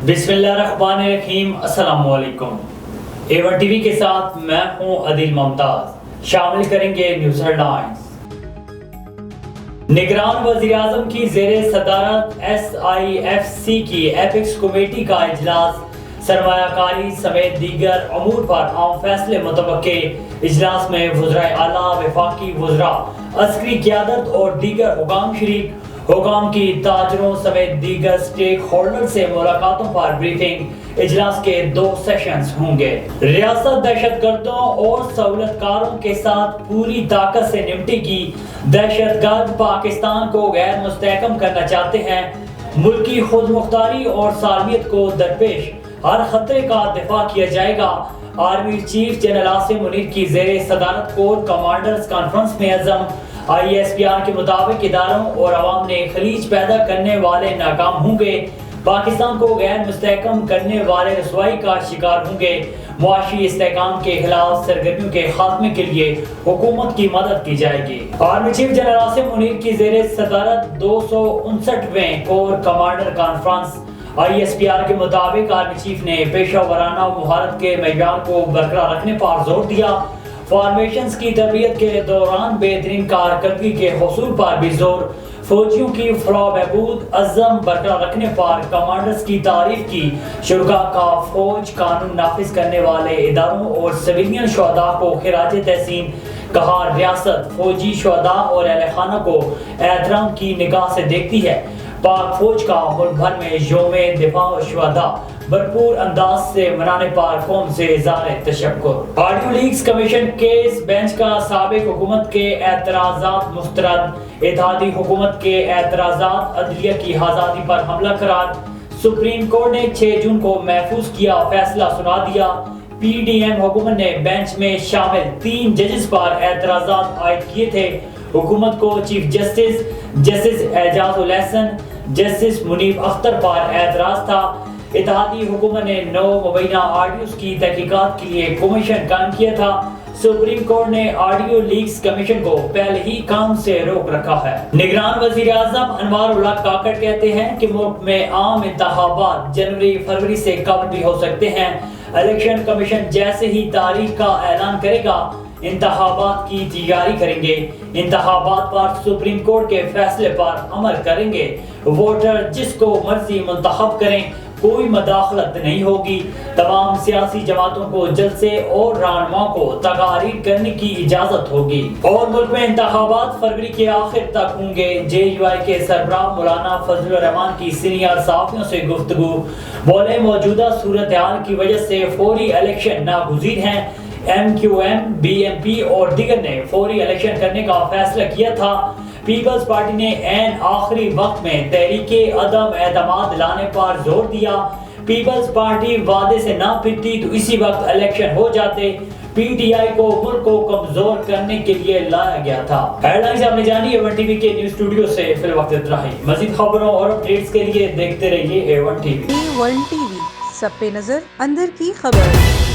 बिस्मिल्लाहिर्रहमानिर्रहीम। अस्सलाम वालेकुम। A1 टीवी के साथ मैं हूं अदिल मुमताज। शामिल करेंगे न्यूज़ हेडलाइंस। निगरान वज़ीर आज़म की ज़ेरे सदारत SIFC की एपिक्स कमेटी का इजलास, सरमायाकारी समेत दीगर अमूर पर आम फैसले मुतवक्के। इजलास में वज़राए आला, वफाकी वज़रा, अस्करी क़यादत और दीगर हुकाम शरीक। हुकाम की ताजरों समेत दीगर स्टेक होल्डर से मुलाकातों पर ब्रीफिंग। इजलास के 2 सेशंस होंगे। रियासत दहशतगर्दों और सहूलतकारों के साथ पूरी ताकत से निपटेगी। दहशतगर्द पाकिस्तान को गैर मुस्तहकम करना चाहते हैं। मुल्की खुद मुख्तारी और सालमियत को दरपेश हर खतरे का दिफा किया जाएगा। Army chief general Asim Munir की ज़ेरे सदारत कोर कमांडर्स कॉन्फ्रेंस में अज़म। ISPR के मुताबिक इदारों और अवाम ने खलीज पैदा करने वाले नाकाम होंगे। पाकिस्तान को गैर मुस्तहकम करने वाले रसवाई का शिकार होंगे। मुआशी इस्तेहकाम के खिलाफ सरगर्मियों के खात्मे के लिए हुकूमत की मदद की जाएगी। Army chief general Asim Munir की ज़ेरे सदारत 259वें कोर कमांडर कॉन्फ्रेंस। ISPR के मुताबिक आर्मी चीफ ने पेशा वराना महारत के मैयार को बरकरार रखने पर जोर दिया। फॉर्मेशंस की तरबियत के दौरान बेहतरीन कारकर्दगी के हसूल पर भी जोर। फौजियों की फलाह बहबूद अज़म बरकरार रखने पर कमांडर्स की तारीफ की। शुरा का फौज कानून नाफिज करने वाले इदारों और सिविलियन शुहदा को खिराज तहसीन। कहा, रियासत फौजी शुहदा और अहले खाना को एहतराम की निगाह से देखती है। पाक फौज का मुल्क भर में यौम दिफा शुहदा भरपूर अंदाज से मनाने पर कौम से इज़हार तशक्कुर। Audio leaks commission case bench का साबिक हुकूमत के एतराज़ात मुस्तरद। इत्तेहादी हुकूमत के एतराज़ात अदलिया की आज़ादी पर हमला करार। सुप्रीम कोर्ट ने 6 जून को महफूज किया, फैसला सुना दिया। PDM हुकूमत ने बेंच में शामिल 3 जजेस पर एतराज़ात आयद किए थे। हुकूमत को चीफ जस्टिस एजाज उल एहसन, जस्टिस मुनीब अख्तर पर एतराज था। इत्तेहादी हुकूमत ने 9 मुबैना ऑडियोज की तहकीकात के लिए कमीशन कायम किया था। सुप्रीम कोर्ट ने ऑडियो लीक्स कमीशन को पहले ही काम से रोक रखा है। निगरान वजीर आज़म अनवार उल्लाह काकड़ कहते हैं कि मुल्क में आम इंतखाबात जनवरी-फरवरी से कबल भी हो सकते हैं। इलेक्शन कमीशन जैसे ही तारीख का ऐलान करेगा, इंतखाबात की तैयारी करेंगे। इंतखाबात पर सुप्रीम कोर्ट के फैसले पर अमल करेंगे। वोटर जिसको मर्जी मुंतखब करें, कोई मदाखलत नहीं होगी। तमाम सियासी जमातों को जलसे और रहनुमा को तकारीर करने की इजाजत होगी। और मुल्क में इंतखाबात फरवरी के आखिर तक होंगे। JUI के सरबराह मौलाना फजलुर रहमान की सीनियर सहाफियों से गुफ्तगू। बोले, मौजूदा सूरत हाल की वजह से फौरी इलेक्शन नागुज़ीर हैं। MQM, BNP और दीगर ने फौरी इलेक्शन करने का फैसला किया था। पीपल्स पार्टी ने ऐन आखिरी वक्त में तहरीके अदम एतमाद लाने पर जोर दिया। पीपल्स पार्टी वादे से ना फिरती तो इसी वक्त इलेक्शन हो जाते। PTI को मुल्क को कमजोर करने के लिए लाया गया था। हेडलाइंस आपने जानी A1 टीवी के न्यूज़ स्टूडियो से। फिर वक्त इतना ही। मज़ीद खबरों और अपडेट्स के लिए देखते रहिए A1 टीवी। A1 टीवी, सब पे नजर, अंदर की खबर।